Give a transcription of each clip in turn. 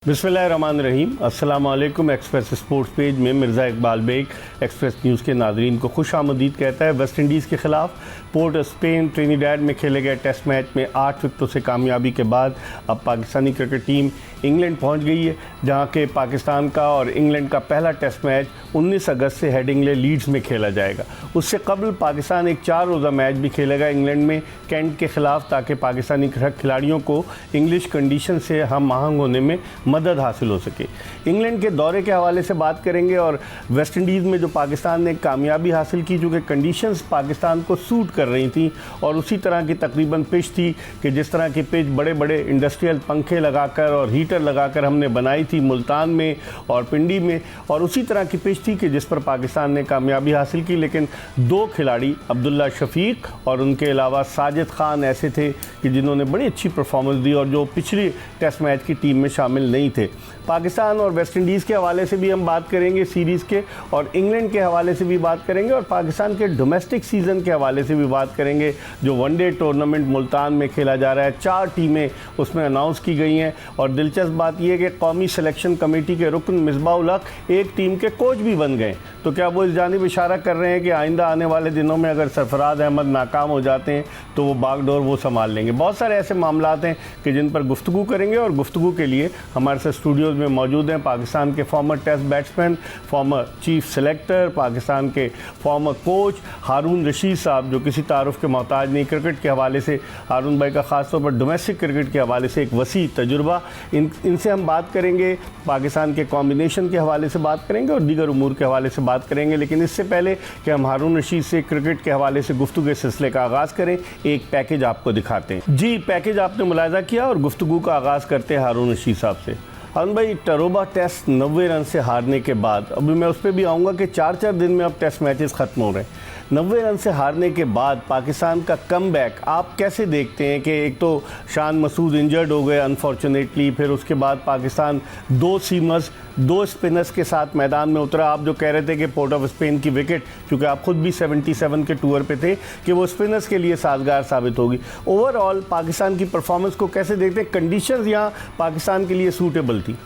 बिस्मिल्लाहिर्रहमानिर्रहीम। अस्सलाम वालेकुम। एक्सप्रेस स्पोर्ट्स पेज में मिर्ज़ा इकबाल बेग एक्सप्रेस न्यूज़ के नाज़रीन को खुश आमदीद कहता है। वेस्ट इंडीज़ के ख़िलाफ़ पोर्ट स्पेन ट्रिनिडाड में खेले गए टेस्ट मैच में 8 विकेटों से कामयाबी के बाद अब पाकिस्तानी क्रिकेट टीम इंग्लैंड पहुंच गई है, जहां के पाकिस्तान का और इंग्लैंड का पहला टेस्ट मैच 19 अगस्त से हेडिंग्ले लीड्स में खेला जाएगा। उससे कबल पाकिस्तान एक 4 रोज़ा मैच भी खेलेगा इंग्लैंड में कैंट के ख़िलाफ़, ताकि पाकिस्तानी खिलाड़ियों को इंग्लिश कंडीशन से हम आहंग होने में मदद हासिल हो सके। इंग्लैंड के दौरे के हवाले से बात करेंगे और वेस्ट इंडीज़ में जो पाकिस्तान ने कामयाबी हासिल की, जो कि कंडीशंस पाकिस्तान को सूट कर रही थी और उसी तरह की तकरीबन पिच थी कि जिस तरह की पिच बड़े बड़े इंडस्ट्रियल पंखे लगाकर और हीटर लगाकर हमने बनाई थी मुल्तान में और पिंडी में, और उसी तरह की पिच थी कि जिस पर पाकिस्तान ने कामयाबी हासिल की। लेकिन 2 खिलाड़ी अब्दुल्ला शफीक और उनके अलावा साजिद खान ऐसे थे कि जिन्होंने बड़ी अच्छी परफॉर्मेंस दी और जो पिछली टेस्ट मैच की टीम में शामिल नहीं थे। पाकिस्तान और वेस्ट इंडीज़ के हवाले से भी हम बात करेंगे सीरीज़ के, और इंग्लैंड के हवाले से भी बात करेंगे, और पाकिस्तान के डोमेस्टिक सीज़न के हवाले से भी बात करेंगे। जो वनडे टूर्नामेंट मुल्तान में खेला जा रहा है, 4 टीमें उसमें अनाउंस की गई हैं, और दिलचस्प बात यह है कि कौमी सिलेक्शन कमेटी के रुकन मिसबाह-उल हक एक टीम के कोच भी बन गए। तो क्या वो इस जानिब इशारा कर रहे हैं कि आइंदा आने वाले दिनों में अगर सरफराज अहमद नाकाम हो जाते हैं तो वो बागडोर वो संभाल लेंगे। बहुत सारे ऐसे मामलात हैं कि जिन पर गुफ्तगू करेंगे, और गुफ्तगू के लिए हमारे साथ स्टूडियोज़ में मौजूद हैं पाकिस्तान के former test batsman, former chief selector, Pakistan के फॉर्मर कोच हारून रशीद साहब, जो किसी तारुफ के मोहताज नहीं। क्रिकेट के हवाले से हारून भाई का ख़ास तौर पर डोमेस्टिक क्रिकेट के हवाले से एक वसी तजुर्बा। इनसे हम बात करेंगे, पाकिस्तान के कॉम्बिनेशन के हवाले से बात करेंगे और दीगर उमूर के हवाले से बात करेंगे। लेकिन इससे पहले कि हम हारून रशीद से क्रिकेट के हवाले से गुफ्तगू के सिलसिले का आगाज़ करें, एक पैकेज आपको दिखाते हैं। जी, पैकेज आपने मुलाहिज़ा किया और गुफ्तगू का आगाज़ करते हैं हारून रशीद साहब से। हारून भाई, टरोबा टेस्ट 90 रन से हारने के बाद, अभी मैं उस पर भी आऊँगा कि 4-4 दिन में अब टेस्ट मैचेस ख़त्म हो रहे हैं। 90 रन से हारने के बाद पाकिस्तान का कमबैक आप कैसे देखते हैं कि एक तो शान मसूद इंजर्ड हो गए अनफॉर्चुनेटली, फिर उसके बाद पाकिस्तान 2 सीमर्स 2 स्पिनर्स के साथ मैदान में उतरा। आप जो कह रहे थे कि पोर्ट ऑफ स्पेन की विकेट, क्योंकि आप खुद भी 77 के टूर पे थे, कि वो स्पिनर्स के लिए साजगार साबित होगी। ओवरऑल पाकिस्तान की परफॉर्मेंस को कैसे देखते हैं? कंडीशंस यहाँ पाकिस्तान के लिए सूटेबल थी?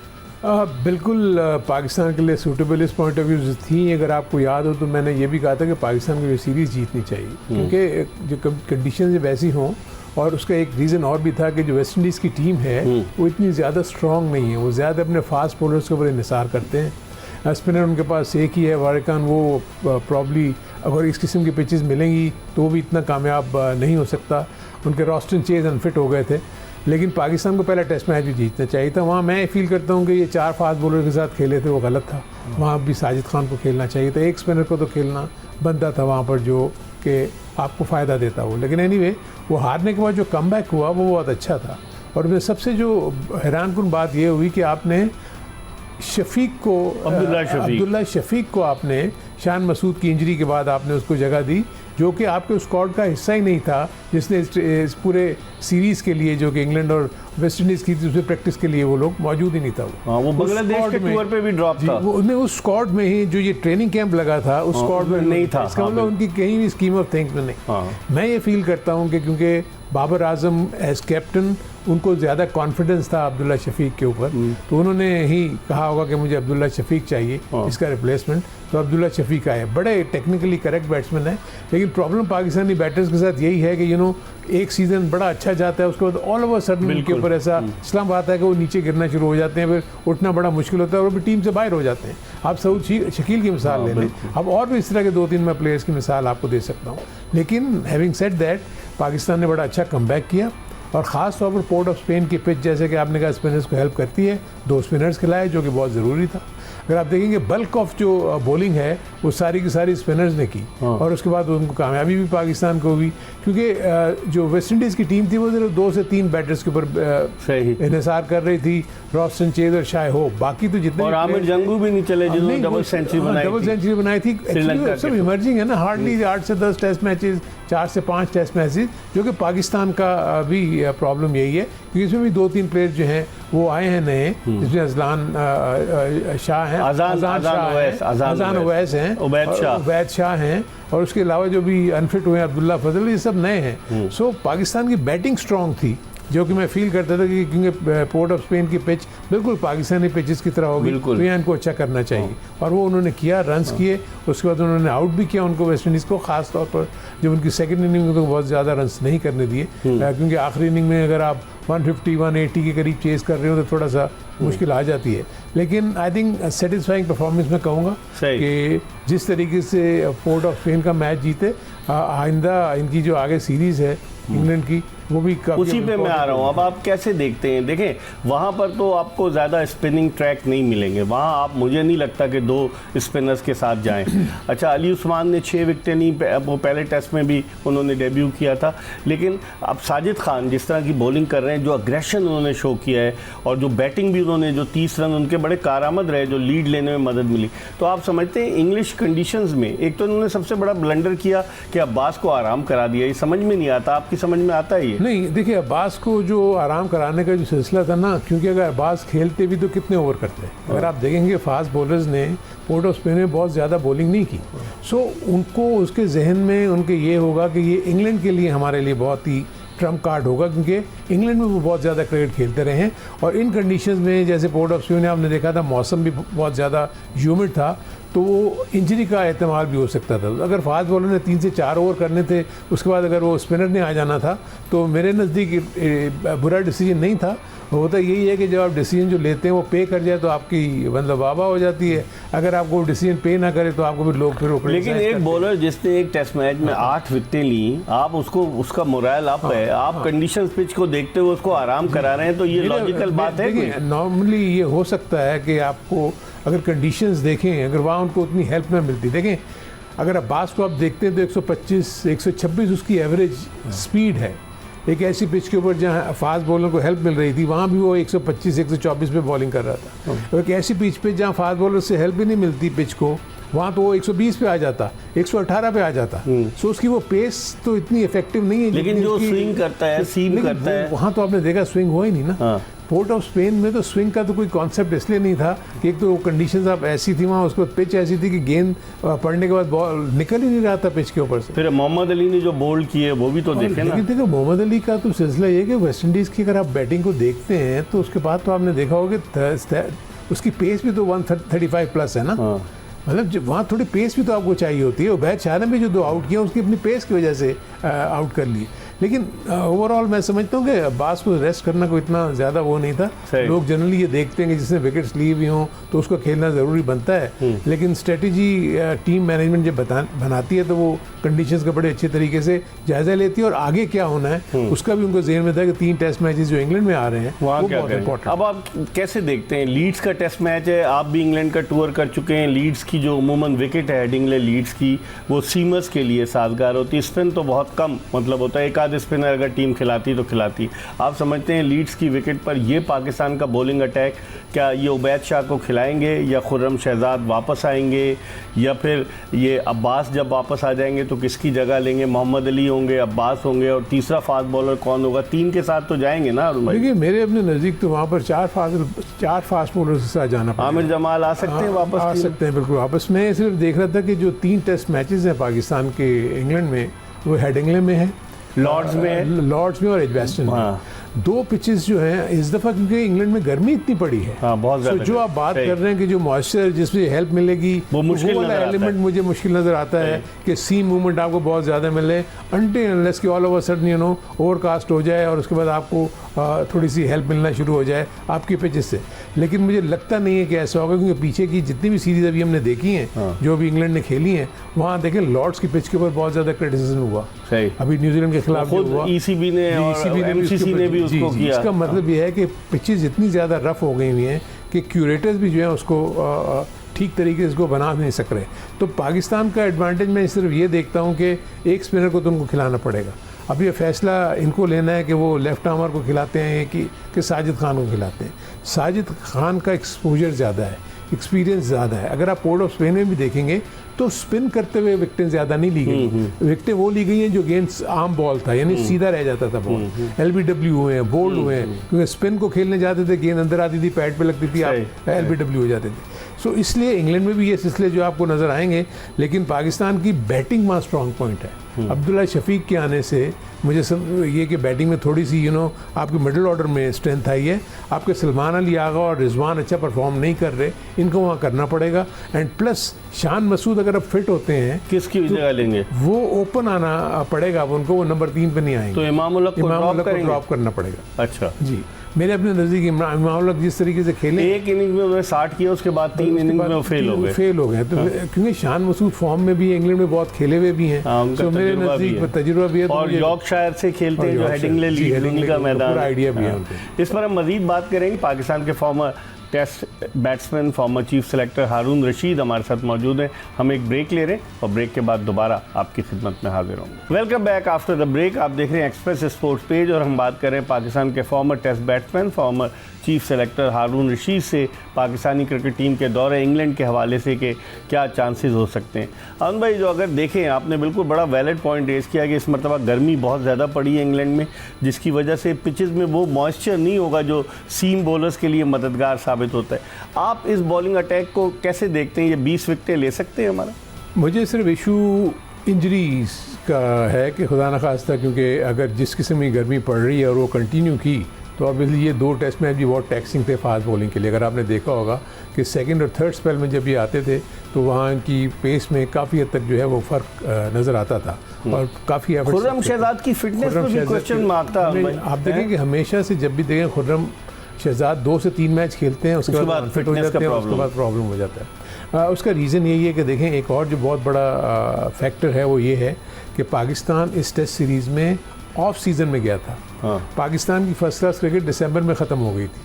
बिल्कुल पाकिस्तान के लिए सूटेबल इस पॉइंट ऑफ व्यू थी। अगर आपको याद हो तो मैंने ये भी कहा था कि पाकिस्तान को ये सीरीज़ जीतनी चाहिए, क्योंकि जो कंडीशन वैसी हों, और उसका एक रीज़न और भी था कि जो वेस्ट इंडीज़ की टीम है वो इतनी ज़्यादा स्ट्रॉन्ग नहीं है। वो ज़्यादा अपने फास्ट बॉलर्स के ऊपर इंहिसार करते हैं। स्पिनर उनके पास एक ही है, वारिकान, वो प्रॉब्ली अगर इस किस्म की पिचेस मिलेंगी तो वो भी इतना कामयाब नहीं हो सकता। उनके रॉस्टन चेज अनफिट हो गए थे। लेकिन पाकिस्तान को पहला टेस्ट मैच भी जीतना चाहिए था। वहाँ मैं फील करता हूँ कि ये 4 फास्ट बॉलर के साथ खेले थे, वो गलत था। वहाँ भी साजिद खान को खेलना चाहिए था, एक स्पिनर को तो खेलना बनता था वहाँ पर, जो कि आपको फ़ायदा देता हो। लेकिन एनीवे, वो हारने के बाद जो कमबैक हुआ वो बहुत अच्छा था। और उसमें सबसे जो हैरानकुन बात ये हुई कि आपने शफीक को, अब्दुल्ला शफीक को आपने शान मसूद की इंजरी के बाद आपने उसको जगह दी, जो कि आपके स्क्वाड का हिस्सा ही नहीं था, जिसने इस पूरे सीरीज़ के लिए, जो कि इंग्लैंड और वेस्ट इंडीज़ की थी, उसमें प्रैक्टिस के लिए वो लोग मौजूद ही नहीं था। वो बांग्लादेश के टूर पे भी ड्रॉप था। उसने उस स्क्वाड में ही जो ये ट्रेनिंग कैंप लगा था उस स्क्वाड में नहीं था। इसका मतलब उनकी कहीं भी स्कीम ऑफ थिंग्स में नहीं। मैं ये फील करता हूँ कि क्योंकि बाबर आजम एज कैप्टन, उनको ज़्यादा कॉन्फिडेंस था अब्दुल्ला शफीक के ऊपर, तो उन्होंने ही कहा होगा कि मुझे अब्दुल्ला शफीक चाहिए इसका रिप्लेसमेंट, तो अब्दुल्ला शफीक आए। बड़े टेक्निकली करेक्ट बैट्समैन है। लेकिन प्रॉब्लम पाकिस्तानी बैटर्स के साथ यही है कि एक सीज़न बड़ा अच्छा जाता है, उसके बाद ऑल ओवर सडन उनके ऊपर ऐसा स्लम्प आता है कि वो नीचे गिरना शुरू हो जाते हैं, फिर उठना बड़ा मुश्किल होता है और वो टीम से बाहर हो जाते हैं। आप सऊद शकील की मिसाल ले लें, अब और भी इस तरह के 2-3 मैं प्लेयर्स की मिसाल आपको दे सकता हूँ। लेकिन हैविंग सेड दैट, पाकिस्तान ने बड़ा अच्छा कमबैक किया, और ख़ास तौर पर पोर्ट ऑफ स्पेन की पिच, जैसे कि आपने कहा, स्पिनर्स को हेल्प करती है। 2 स्पिनर्स खिलाए, जो कि बहुत ज़रूरी था। अगर आप देखेंगे बल्क ऑफ जो बॉलिंग है वो सारी की सारी स्पिनर्स ने की, और उसके बाद उनको कामयाबी भी पाकिस्तान को हुई, क्योंकि जो वेस्ट इंडीज़ की टीम थी वो 2 से 3 बैटर्स के ऊपर इंहिसार कर रही थी, रॉस्टन चेज और शाय हो। बाकी तो जितने, और आमिर जंगू भी नहीं चले जिन्होंने डबल सेंचुरी बनाई थी। सब इमर्जिंग है ना, हार्डली 8 से 10 टेस्ट मैचेस, 4 से 5 टेस्ट मैचेस, जो कि पाकिस्तान का भी प्रॉब्लम यही है, क्योंकि इसमें भी 2-3 प्लेयर जो हैं वो आए हैं नए, जिसमें अजलान शाह हैं, अजान ओवैस हैं, उबैद शाह हैं, और उसके अलावा जो भी अनफिट हुए हैं अब्दुल्ला फजल, ये सब नए हैं। सो पाकिस्तान की बैटिंग स्ट्रॉन्ग थी, जो कि मैं फील करता था कि क्योंकि पोर्ट ऑफ स्पेन की पिच बिल्कुल पाकिस्तानी पिचेस की तरह होगी, तो यहाँ इनको अच्छा करना चाहिए। और वो उन्होंने किया, रन्स किए, उसके बाद उन्होंने आउट भी किया उनको, वेस्ट इंडीज़ को, खास तौर पर जब उनकी सेकंड इनिंग में तो बहुत ज़्यादा रन्स नहीं करने दिए, क्योंकि आखिरी इनिंग में अगर आप 150 180 के करीब चेस कर रहे हो तो थोड़ा सा मुश्किल आ जाती है। लेकिन आई थिंक सेटिस्फाइंग परफॉर्मेंस मैं कहूँगा कि जिस तरीके से पोर्ट ऑफ स्पेन का मैच जीते, आइंदा इनकी जो आगे सीरीज़ है इंग्लैंड की, वो भी उसी पे मैं आ रहा हूँ। अब आप कैसे देखते हैं? देखें, वहाँ पर तो आपको ज़्यादा स्पिनिंग ट्रैक नहीं मिलेंगे, वहाँ आप, मुझे नहीं लगता कि 2 स्पिनर्स के साथ जाएं। अच्छा, अली उस्मान ने 6 विकेटें ली, वो पहले टेस्ट में भी उन्होंने डेब्यू किया था, लेकिन अब साजिद खान जिस तरह की बॉलिंग कर रहे हैं, जो अग्रेशन उन्होंने शो किया है और जो बैटिंग भी उन्होंने, जो 30 रन उनके बड़े कारआमद रहे, जो लीड लेने में मदद मिली, तो आप समझते हैं इंग्लिश कंडीशंस में एक तो उन्होंने सबसे बड़ा ब्लंडर किया कि अब्बास को आराम करा दिया। ये समझ में नहीं आता, आपकी समझ में आता है ये? नहीं, देखिए अब्बास को जो आराम कराने का जो सिलसिला था ना, क्योंकि अगर अब्बास खेलते भी तो कितने ओवर करते हैं, अगर आप देखेंगे फास्ट बॉलर्स ने पोर्ट ऑफ स्पेन में बहुत ज़्यादा बॉलिंग नहीं की, सो उनको उसके जहन में उनके ये होगा कि ये इंग्लैंड के लिए, हमारे लिए बहुत ही ट्रम्प कार्ड होगा, क्योंकि इंग्लैंड में वो बहुत ज़्यादा क्रिकेट खेलते रहे हैं और इन कंडीशंस में, जैसे पोर्ट ऑफ स्पेन में आपने देखा था मौसम भी बहुत ज़्यादा ह्यूमिड था, तो वो इंजरी का एहतमाल भी हो सकता था। अगर फास्ट बॉलर ने 3 से 4 ओवर करने थे, उसके बाद अगर वो स्पिनर ने आ जाना था, तो मेरे नज़दीक बुरा डिसीजन नहीं था। होता यही है कि जब आप डिसीजन जो लेते हैं वो पे कर जाए तो आपकी मतलब वाह हो जाती है, अगर आपको डिसीजन पे ना करे तो आपको फिर लोग फिर। लेकिन एक बॉलर जिसने एक टेस्ट मैच में 8 विकेटें ली, आप उसको, उसका मोरल अप है, आप कंडीशन पिच को देखते हुए उसको आराम करा रहे हैं, तो ये लॉजिकल बात है? नॉर्मली ये हो सकता है कि आपको अगर कंडीशंस देखें, अगर वहाँ उनको उतनी हेल्प ना मिलती, देखें अगर अब्बास को आप देखते हैं तो 125 126 उसकी एवरेज स्पीड है। एक ऐसी पिच के ऊपर जहाँ फास्ट बॉलर को हेल्प मिल रही थी, वहाँ भी वो 125 124 पे बॉलिंग कर रहा था। एक ऐसी पिच पे जहाँ फास्ट बॉलर से हेल्प भी नहीं मिलती पिच को, वहाँ तो वो 120 पे आ जाता, 118 पे आ जाता। सो उसकी वो पेस तो इतनी इफेक्टिव नहीं है। लेकिन जो स्विंग करता है, सीम करता है, वहाँ तो आपने देखा स्विंग हुआ ही नहीं ना। पोर्ट ऑफ स्पेन में तो स्विंग का तो कोई कॉन्सेप्ट इसलिए नहीं था कि एक तो कंडीशंस आप ऐसी थी वहाँ, उसके बाद पिच ऐसी थी कि गेंद पड़ने के बाद बॉल निकल ही नहीं रहा था पिच के ऊपर से। फिर मोहम्मद अली ने जो बोल्ड किए वो भी तो देखे ना। लेकिन देखो मोहम्मद अली का तो सिलसिला ये कि वेस्ट इंडीज़ की अगर आप बैटिंग को देखते हैं तो उसके बाद तो आपने देखा होगा कि उसकी पेस भी तो 135 प्लस है ना। मतलब जब वहाँ थोड़ी पेस भी तो आपको चाहिए होती है। उबैद शाह ने भी जो 2 आउट किया उसकी अपनी पेस की वजह से आउट कर लिए। लेकिन ओवरऑल मैं समझता हूँ कि अब्बास को रेस्ट करना कोई इतना ज़्यादा वो नहीं था। लोग जनरली ये देखते हैं कि जिसने विकेट्स ली हुई हों तो उसको खेलना ज़रूरी बनता है, लेकिन स्ट्रेटजी टीम मैनेजमेंट जब बनाती है तो वो कंडीशंस का बड़े अच्छे तरीके से जायजा लेती है और आगे क्या होना है उसका भी उनको ज़हन में था कि 3 टेस्ट मैचेस जो इंग्लैंड में आ रहे हैं वो बहुत इंपॉर्टेंट। अब आप कैसे देखते हैं, लीड्स का टेस्ट मैच है, आप भी इंग्लैंड का टूर कर चुके हैं, लीड्स की जो अमूमन विकेट है हेडिंग्ले लीड्स की वो सीमर्स के लिए साजगार होती है, स्पिन तो बहुत कम मतलब होता है, एक आध स्पिनर अगर टीम खिलाती तो खिलाती। आप समझते हैं लीड्स की विकेट पर ये पाकिस्तान का बॉलिंग अटैक क्या ये उबैद शाह को खिलाएंगे या खुर्रम शहजाद वापस आएंगे या फिर ये अब्बास जब वापस आ जाएंगे तो किसकी जगह लेंगे? मोहम्मद अली होंगे, अब्बास होंगे और तीसरा फास्ट बॉलर कौन होगा? 3 के साथ तो जाएंगे ना। देखिए मेरे अपने नज़दीक तो वहाँ पर 4 फास्ट बॉलर के साथ जाना पड़ेगा। आमिर जमाल आ सकते हैं वापस? आ सकते हैं बिल्कुल वापस। मैं सिर्फ देख रहा था कि जो 3 टेस्ट मैचेस हैं पाकिस्तान के इंग्लैंड में वो हेडिंग्ले में है, लॉर्ड्स में और एजबेस्टन में। 2 पिचेस जो हैं इस दफ़ा क्योंकि इंग्लैंड में गर्मी इतनी पड़ी है, बहुत ज़्यादा। जो आप बात कर रहे हैं कि जो मॉइस्चर जिसमें हेल्प मिलेगी वो वाला एलिमेंट मुझे मुश्किल नज़र आता है कि सीम मूवमेंट आपको बहुत ज़्यादा मिले अनटिल अनलेस कि ऑल ओवर सडन ओवरकास्ट हो जाए और उसके बाद आपको थोड़ी सी हेल्प मिलना शुरू हो जाए आपकी पिचेस से। लेकिन मुझे लगता नहीं है कि ऐसा होगा क्योंकि पीछे की जितनी भी सीरीज़ अभी हमने देखी हैं जो भी इंग्लैंड ने खेली हैं वहाँ देखें लॉर्ड्स की पिच के ऊपर बहुत ज़्यादा क्रिटिसिज्म हुआ। अभी न्यूजीलैंड के खिलाफ हुआ, ECB ने और MCC ने भी उसको किया। इसका मतलब यह है कि पिचेस इतनी ज़्यादा रफ हो गई हुई हैं कि क्यूरेटर्स भी जो है उसको ठीक तरीके से इसको बना नहीं सक रहे। तो पाकिस्तान का एडवांटेज मैं सिर्फ ये देखता हूँ कि एक स्पिनर को तुमको खिलाना पड़ेगा। अब ये फैसला इनको लेना है कि वो लेफ्ट आर्मर को खिलाते हैं कि साजिद खान को खिलाते हैं। साजिद खान का एक्सपोजर ज़्यादा है, एक्सपीरियंस ज़्यादा है। अगर आप पोर्ट ऑफ स्पेन में भी देखेंगे तो स्पिन करते हुए विकेटें ज़्यादा नहीं ली गई। विकेटें वो ली गई हैं जो गेंद आम बॉल था, यानी सीधा रह जाता था बॉल। LBW हुए हैं, बोल्ड हुए हैं, क्योंकि स्पिन को खेलने जाते थे गेंद अंदर आती थी, पैड पे लगती थी, आप LBW हो जाते थे। सो इसलिए इंग्लैंड में भी ये सिलसिले जो आपको नज़र आएंगे, लेकिन पाकिस्तान की बैटिंग वहाँ स्ट्रॉन्ग पॉइंट है। अब्दुल्ला शफीक के आने से मुझे ये कि बैटिंग में थोड़ी सी आपके मिडिल ऑर्डर में स्ट्रेंथ आई है। आपके सलमान अली आगा और रिजवान अच्छा परफॉर्म नहीं कर रहे, इनको वहाँ करना पड़ेगा। एंड प्लस शान मसूद अगर अब फिट होते हैं, किसकी जगह लेंगे? वो ओपन आना पड़ेगा अब उनको, वो नंबर 3 पे नहीं आएंगे, तो इमाम उल हक को ड्रॉप करना पड़ेगा। अच्छा जी, मेरे अपने नज़दीक इमाम उल हक जिस तरीके से खेले, एक इनिंग में उन्होंने 60 किया, उसके बाद 3 इनिंग में फेल हो गए। तो क्योंकि शान मसूद फॉर्म में भी इंग्लैंड में बहुत खेले हुए भी हैं, तो मेरे नज़दीक तजुर्बा भी है। और यॉर्कशायर से खेलते हैं जो हेडिंगले का मैदान, आइडिया भी है उनको। इस पर हम मजीद बात करेंगे। पाकिस्तान के former test batsman, former chief selector Haroon Rashid हमारे साथ मौजूद हैं। हम एक ब्रेक ले रहे हैं और ब्रेक के बाद दोबारा आपकी खिदमत में हाजिर होंगे। Welcome back after the break. आप देख रहे हैं एक्सप्रेस स्पोर्ट्स पेज और हम बात कर रहे हैं पाकिस्तान के former test batsman, former chief selector Haroon Rashid से पाकिस्तानी क्रिकेट टीम के दौरे इंग्लैंड के हवाले से कि क्या चांसेस हो सकते हैं। अरुण भाई, जो अगर देखें, आपने बिल्कुल बड़ा वैलिड पॉइंट रेज किया कि इस मरतबा गर्मी बहुत ज़्यादा पड़ी है इंग्लैंड में, जिसकी वजह से पिचेस में वो मॉइस्चर नहीं होगा जो सीम बॉलर्स के लिए मददगार साबित होता है। आप इस बॉलिंग अटैक को कैसे देखते हैं? ये 20 विकेटें ले सकते हैं हमारा? मुझे सिर्फ इशू इंजरीज का है कि खुदा न खास्ता, क्योंकि अगर जिस किस्म की गर्मी पड़ रही है और वो कंटिन्यू की तो ऑब्वियसली ये 2 टेस्ट मैच भी बहुत टैक्सिंग थे फास्ट बॉलिंग के लिए। अगर आपने देखा होगा कि सेकंड और थर्ड स्पेल में जब ये आते थे तो वहाँ की पेस में काफ़ी हद तक जो है वो फ़र्क नज़र आता था और काफ़ी खुर्रम शहजाद की फिटनेस पर भी क्वेश्चन मार्क था। आप देखें कि हमेशा से जब भी देखें खुर्रम शहजाद 2 से 3 मैच खेलते हैं, उसके बाद फिट हो जाते हैं, उसके बाद प्रॉब्लम हो जाता है। उसका रीज़न यही है कि देखें, एक और जो बहुत बड़ा फैक्टर है वो ये है कि पाकिस्तान इस टेस्ट सीरीज़ में ऑफ सीज़न में गया था। पाकिस्तान की फर्स्ट क्लास क्रिकेट दिसंबर में ख़त्म हो गई थी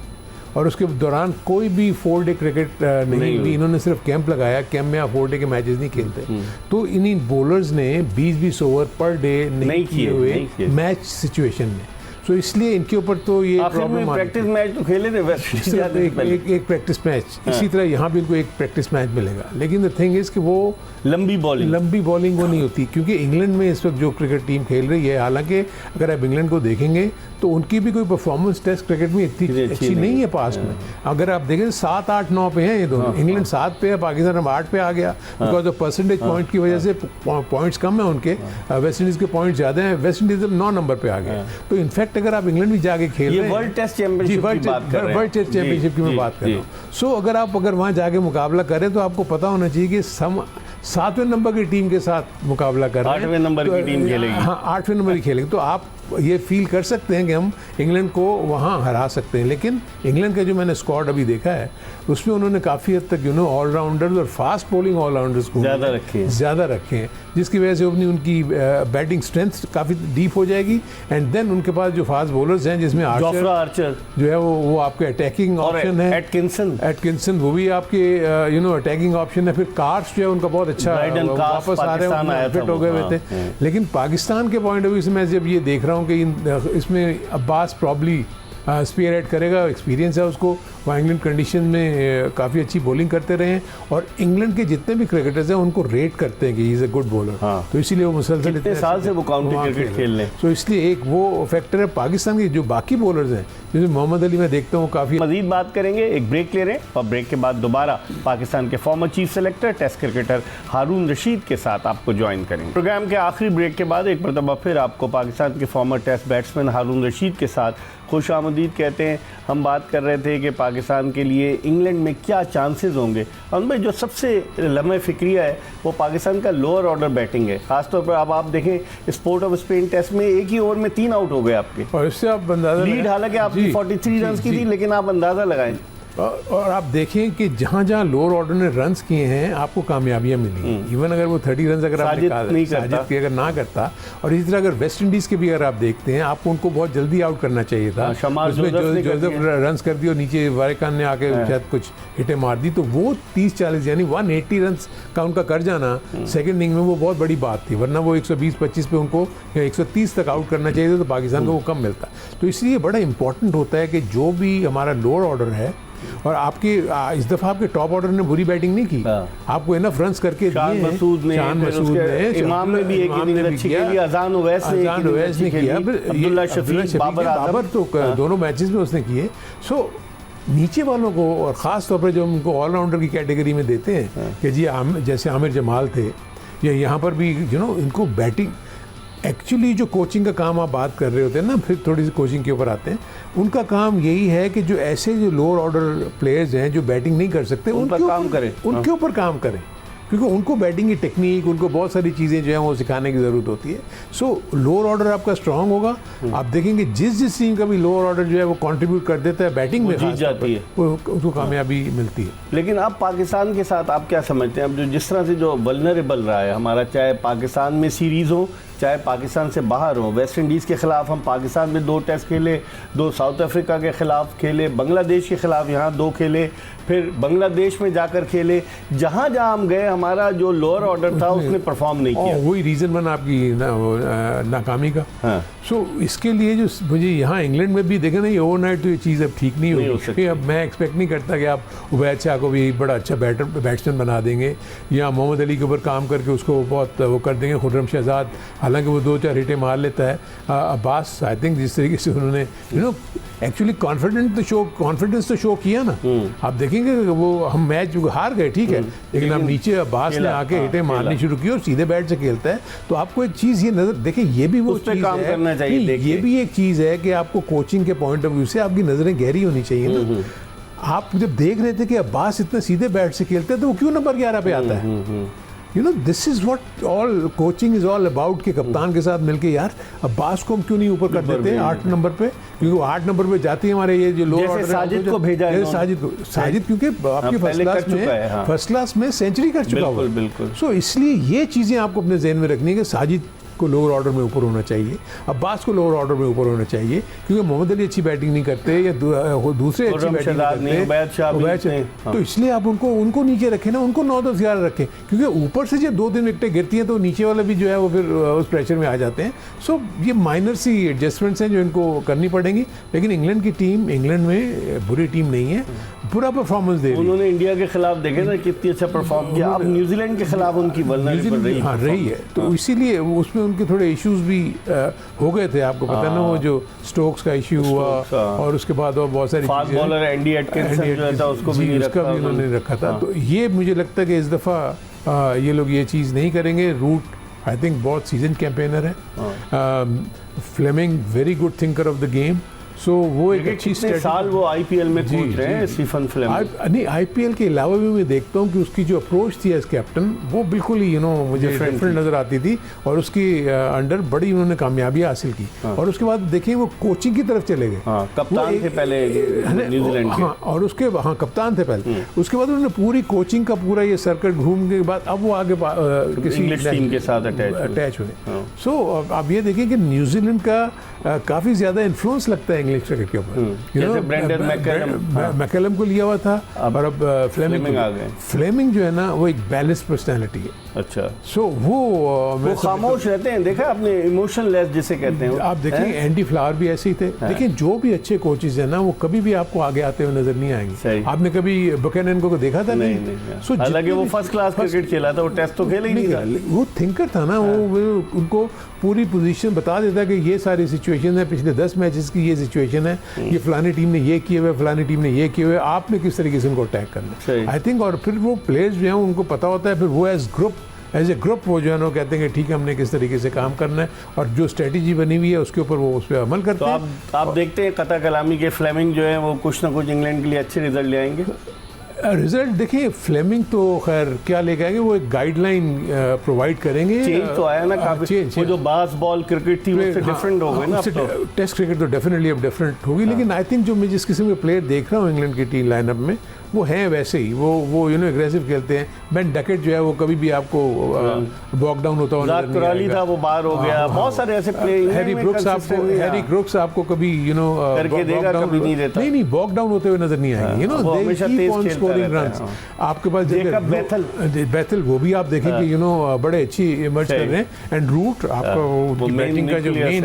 और उसके दौरान कोई भी 4 डे क्रिकेट नहीं हुई। इन्होंने सिर्फ कैंप लगाया, कैंप में आप 4 डे के मैचेस नहीं खेलते। तो इन्हीं बॉलर्स ने 20-20 ओवर पर डे नहीं किए हुए मैच सिचुएशन में, तो इसलिए इनके ऊपर तो ये प्रॉब्लम प्रैक्टिस मैच तो खेले थे एक प्रैक्टिस मैच। इसी तरह यहाँ भी इनको एक प्रैक्टिस मैच मिलेगा, लेकिन द थिंग इज़ कि वो लंबी बॉलिंग वो नहीं होती, क्योंकि इंग्लैंड में इस वक्त जो क्रिकेट टीम खेल रही है, हालांकि अगर आप इंग्लैंड को देखेंगे तो उनकी भी कोई परफॉर्मेंस टेस्ट क्रिकेट में इतनी अच्छी नहीं है पास्ट में। अगर आप देखें 7, 8, 9 पे हैं ये दोनों। इंग्लैंड 7 पे है, पाकिस्तान अब 8 पे आ गया, बिकॉज ऑफ परसेंटेज पॉइंट की वजह से पॉइंट्स कम है उनके, वेस्ट इंडीज़ के पॉइंट ज़्यादा हैं, वेस्ट इंडीज़ 9 नंबर पे आ गया। तो इनफैक्ट अगर आप इंग्लैंड भी जाके खेल रहे हैं, वर्ल्ड टेस्ट चैंपियनशिप की मैं बात कर रहा हूँ, सो अगर वहाँ जाके मुकाबला करें तो आपको पता होना चाहिए कि 7वें नंबर की टीम के साथ मुकाबला कर रहे हैं, 8वें नंबर की टीम खेलेगी। हाँ, 8वें नंबर की खेलेगी, तो आप ये फील कर सकते हैं कि हम इंग्लैंड को वहाँ हरा सकते हैं। लेकिन इंग्लैंड का जो मैंने स्क्वाड अभी देखा है उसमें उन्होंने काफ़ी हद तक ऑलराउंडर्स और फास्ट बॉलिंग ऑलराउंडर्स को ज़्यादा रखे हैं, जिसकी वजह से उनकी बैटिंग स्ट्रेंथ काफ़ी डीप हो जाएगी। एंड देन उनके पास जो फास्ट बॉलर्स हैं, जिसमें आर्चर जो है वो आपके अटैकिंग ऑप्शन है, एटकिंसन वो भी आपके अटैकिंग ऑप्शन है। फिर कार्स जो है उनका बहुत अच्छा वापस आ रहे हैं, फिट हो गए थे। लेकिन पाकिस्तान के पॉइंट ऑफ व्यू से मैं जब ये देख रहा हूँ कि इसमें अब्बास प्रॉब्ली स्पीयर हेड करेगा, एक्सपीरियंस है उसको, वहाँ इंग्लैंड कंडीशन में काफ़ी अच्छी बॉलिंग करते रहे हैं और इंग्लैंड के जितने भी क्रिकेटर्स हैं उनको रेट करते हैं कि he is a good bowler. तो इसीलिए वो मुसलसल इतने साल से वो काउंटी क्रिकेट खेल रहे हैं, तो इसलिए एक वो फैक्टर है। पाकिस्तान के जो बाकी बॉलर्स हैं, जैसे मोहम्मद अली मैं देखता हूँ काफ़ी। मजीद बात करेंगे, एक ब्रेक ले रहे हैं और ब्रेक के बाद दोबारा पाकिस्तान के former chief selector test cricketer Haroon Rashid के साथ आपको ज्वाइन करेंगे। प्रोग्राम के आखिरी ब्रेक के बाद एक मरतबा फिर आपको पाकिस्तान के फॉर्मर टेस्ट बैट्समैन हारून रशीद के साथ खुश आमदीद कहते हैं। हम बात कर रहे थे कि पाकिस्तान के लिए इंग्लैंड में क्या चांसेस होंगे। और भाई, जो सबसे लम्हे फिक्रिया है वो पाकिस्तान का लोअर ऑर्डर बैटिंग है। खासतौर पर अब आप देखें स्पोर्ट ऑफ स्पेन टेस्ट में एक ही ओवर में 3 आउट हो गए आपके, और इससे आप अंदाजा लीड हालांकि आपकी 43 रन की थी, लेकिन आप अंदाज़ा लगाएं और आप देखें कि जहाँ जहाँ लोअर ऑर्डर ने रन्स किए हैं आपको कामयाबियाँ मिली। इवन अगर वो 30 रन अगर आप साजिद अगर ना करता, और इसी तरह अगर वेस्ट इंडीज़ के भी अगर आप देखते हैं, आपको उनको बहुत जल्दी आउट करना चाहिए था। उसमें जोसेफ रन्स कर दिए और नीचे वारिकान ने आके शायद कुछ हिटें मार दी, तो वो 30-40 यानी 180 रन का उनका कर जाना सेकेंड इनिंग में वो बहुत बड़ी बात थी। वरना वो 120-25 पे उनको 130 तक आउट करना चाहिए था, तो पाकिस्तान को वो कम मिलता। तो इसलिए बड़ा इंपॉर्टेंट होता है कि जो भी हमारा लोअर ऑर्डर है, और आपके इस दफा आपके टॉप ऑर्डर ने बुरी बैटिंग नहीं की, आपको इनफ रन्स करके शान मसूद ने, इमाम ने भी एक इनिंग अच्छी खेली, अजान ओवैस ने किया, अब्दुल्ला शफीक, बाबर तो दोनों मैचेस में उसने किए। सो नीचे वालों को, और ख़ास तौर पर जो उनको ऑलराउंडर की कैटेगरी में देते हैं कि जी जैसे आमिर जमाल थे, या यहाँ पर भी इनको बैटिंग एक्चुअली जो कोचिंग का काम आप बात कर रहे होते हैं ना, फिर थोड़ी सी कोचिंग के ऊपर आते हैं, उनका काम यही है कि जो ऐसे जो लोअर ऑर्डर प्लेयर्स हैं जो बैटिंग नहीं कर सकते उनके ऊपर काम करें, क्योंकि उनको बैटिंग की टेक्निक, उनको बहुत सारी चीज़ें जो हैं वो सिखाने की ज़रूरत होती है। सो लोअर ऑर्डर आपका स्ट्रांग होगा, आप देखेंगे जिस टीम का भी लोअर ऑर्डर जो है वो कंट्रीब्यूट कर देता है बैटिंग में, जीत जाती है, उसको कामयाबी मिलती है। लेकिन अब पाकिस्तान के साथ आप क्या समझते हैं, अब जो जिस तरह से जो वल्नरेबल रहा है हमारा, चाहे पाकिस्तान में सीरीज़ हो चाहे पाकिस्तान से बाहर हो, वेस्ट इंडीज़ के ख़िलाफ़ हम पाकिस्तान में 2 टेस्ट खेले, 2 साउथ अफ्रीका के ख़िलाफ़ खेले, बांग्लादेश के ख़िलाफ़ यहाँ 2 खेले, फिर बांग्लादेश में जाकर खेले, जहाँ जहाँ हम गए हमारा जो लोअर ऑर्डर था उसने परफॉर्म नहीं किया। वही रीज़न बना आपकी नाकामी का। हाँ। सो इसके लिए जो मुझे यहाँ इंग्लैंड में भी देखे ना, ये ओवरनाइट तो ये चीज़ अब ठीक नहीं होगी। अब मैं एक्सपेक्ट नहीं करता कि आप उबैद शाह को भी बड़ा अच्छा बैट्समैन बना देंगे या मोहम्मद अली के ऊपर काम करके उसको बहुत वो कर देंगे। खुर्रम शहजाद हालांकि वो 2-4 हिटें मार लेता है, अब्बास आई थिंक जिस तरीके से उन्होंने एक्चुअली कॉन्फिडेंस तो शो किया ना। आप देखेंगे वो हम मैच हार गए ठीक है, लेकिन अब नीचे अब्बास ने आके हिटें मारनी शुरू की और सीधे बैट से खेलता है। तो आपको एक चीज़ ये नज़र देखें, ये भी वो चीज़ है, ये भी एक चीज़ है कि आपको कोचिंग के पॉइंट ऑफ व्यू से आपकी नज़रें गहरी होनी चाहिए ना। आप जब देख रहे थे कि अब्बास इतने सीधे बैट से खेलते हैं तो वो क्यों नंबर 11 पे आता है? This is what all coaching is all about के कप्तान के साथ मिलके यार अब्बास को हम क्यों नहीं ऊपर कर देते हैं 8 नंबर पे, क्योंकि वो 8 नंबर पे जाती है हमारे ये जो लोअर ऑर्डर साजिद को भेजा है, साजिद क्योंकि आपकी फर्स्ट क्लास में सेंचुरी कर चुका हुआ है। सो इसलिए ये चीज़ें आपको अपने जहन में रखनी है कि साजिद को लोअर ऑर्डर में ऊपर होना चाहिए, अब्बास को लोअर ऑर्डर में ऊपर होना चाहिए, क्योंकि मोहम्मद अली अच्छी बैटिंग नहीं करते या दूसरे अच्छी बैटिंग नहीं करते, तो इसलिए आप उनको नीचे रखें ना, उनको 9-10 11 रखें, क्योंकि ऊपर से जब 2-3 विकेटें गिरती हैं तो नीचे वाले भी जो है वो फिर उस प्रेशर में आ जाते हैं। सो ये माइनर सी एडजस्टमेंट्स हैं जो इनको करनी पड़ेंगी। लेकिन इंग्लैंड की टीम इंग्लैंड में बुरी टीम नहीं है, पूरा परफॉर्मेंस दे रही है। उन्होंने इंडिया के खिलाफ देखे ना कितनी अच्छा परफॉर्म किया, अब न्यूजीलैंड के खिलाफ उनकी वल्नरेबल रही है, तो इसीलिए उसमें उनके थोड़े इश्यूज भी हो गए थे। आपको पता ना वो जो स्टोक्स का इश्यू हुआ और उसके बाद और बहुत सारी फास्ट बॉलर एंडी एटकिंसन जो था उसको भी उन्होंने रखा था। तो ये मुझे लगता है कि इस दफ़ा ये लोग ये चीज़ नहीं करेंगे। रूट आई थिंक बहुत सीजन कैंपेनर है, Fleming very good thinker of the game. So वो एक अच्छी साल वो आईपीएल में कूद रहे हैं स्टीफन फ्लेमिंग। नहीं, आईपीएल के अलावा भी मैं देखता हूँ कि उसकी जो अप्रोच थी एज कैप्टन वो बिल्कुल ही मुझे डिफरेंट नज़र आती थी, और उसकी अंडर बड़ी उन्होंने कामयाबी हासिल की। और उसके बाद देखिए वो कोचिंग की तरफ चले गए, कप्तान थे पहले न्यूजीलैंड के, और उसके कप्तान थे पहले। उसके बाद उन्होंने पूरी कोचिंग का पूरा ये सर्कट घूमने के बाद अब वो आगे किसी इंग्लिश टीम के साथ अटैच हुए। सो आप ये देखिए कि न्यूजीलैंड का काफ़ी ज़्यादा इन्फ्लुएंस लगता है इंग्लिश क्रिकेट के ऊपर। मैकलम को लिया हुआ था और अब फ्लेमिंग आ गए। फ्लेमिंग जो है ना वो एक बैलेंस्ड पर्सनालिटी है। अच्छा, सो वो खामोश रहते हैं, देखा आपने, इमोशनलेस जिसे कहते हैं। आप देखेंगे एंडी फ्लावर भी ऐसे ही थे। देखिए जो भी अच्छे कोचेज हैं ना वो कभी भी आपको आगे आते हुए नजर नहीं आएंगे। आपने कभी बकेनन को देखा था? नहीं। सो हालांकि वो फर्स्ट क्लास क्रिकेट खेला था, वो टेस्ट तो खेला ही नहीं था। वो थिंकर था ना, वो उनको पूरी पोजीशन बता देता कि ये सारी सिचुएशन है, पिछले 10 मैचेस की ये सिचुएशन है, ये फलानी टीम ने ये किए हुए, फलानी टीम ने ये किए हुए, आपने किस तरीके से उनको अटैक करना है। आई थिंक और फिर वो प्लेयर्स जो हैं उनको पता होता है, फिर वो एज ए ग्रुप वो जो है ना कहते हैं कि ठीक है हमने किस तरीके से काम करना है, और जो स्ट्रेटजी बनी हुई है उसके ऊपर वो उस पर अमल करते हैं। तो आप देखते हैं कता कलामी के फ्लेमिंग जो है वो कुछ ना कुछ इंग्लैंड के लिए अच्छे रिजल्ट ले आएंगे। रिजल्ट देखिए, फ्लेमिंग तो खैर क्या लेके आएंगे, वो एक गाइडलाइन प्रोवाइड करेंगे। चेंज तो आया ना काफी, वो जो बास बॉल क्रिकेट थी उससे डिफरेंट हो गई ना। टेस्ट क्रिकेट तो डेफिनेटली अब डिफरेंट होगी, लेकिन आई थिंक जो मैं जिस किस्म के प्लेयर देख रहा हूँ इंग्लैंड की टीम लाइनअप में वो हैं वैसे ही, वो एग्रेसिव खेलते हैं। बेन डकेट जो है वो कभी भी आपको बॉक डाउन होता हुआ कुराली था, वो बाहर हो गया। बहुत सारे ऐसे प्लेयर, हैरी ब्रुक्स आपको कभी करके देगा, कभी नहीं देता। नहीं बॉक डाउन होते हुए नजर नहीं आएंगे। स्कोरिंग रन्स आपके पास बैथल वो भी आप देखेंगे बड़े अच्छी इमर्ज कर रहे हैं। एंड रूट आपका बैटिंग का जो मेन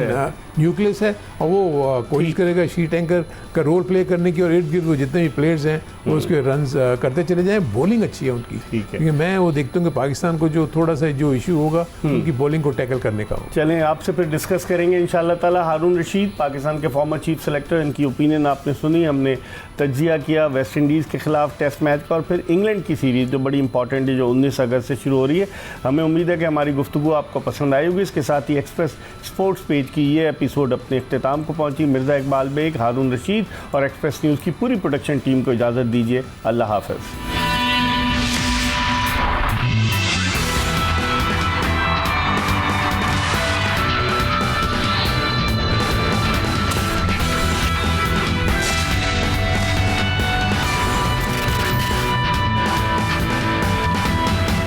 न्यूक्लियस है और वो कोशिश करेगा शी टैंकर का रोल प्ले करने की, और इर्द गिर्द वो जितने भी प्लेयर्स हैं वो उसके रन करते चले जाएं। बॉलिंग अच्छी है उनकी, क्योंकि मैं वो देखता हूँ कि पाकिस्तान को जो थोड़ा सा जो इशू होगा उनकी बॉलिंग को टैकल करने का हो। चलें, आपसे फिर डिस्कस करेंगे इंशाल्लाह ताला। हारून रशीद, पाकिस्तान के फॉर्मर चीफ सेलेक्टर, इनकी ओपिनियन आपने सुनी। हमने तज्जिया किया वेस्ट इंडीज़ के खिलाफ टेस्ट मैच का और फिर इंग्लैंड की सीरीज़ जो बड़ी इंपॉर्टेंट है, जो 19 अगस्त से शुरू हो रही है। हमें उम्मीद है कि हमारी गुफ्तगू आपको पसंद आई होगी। इसके साथ ही एक्सप्रेस स्पोर्ट्स पेज की ये एपिसोड अपने इख्तिताम को पहुंची। मिर्ज़ा इकबाल बेग, हारून रशीद और एक्सप्रेस न्यूज़ की पूरी प्रोडक्शन टीम को इजाज़त दीजिए। अल्लाह हाफ़िज़।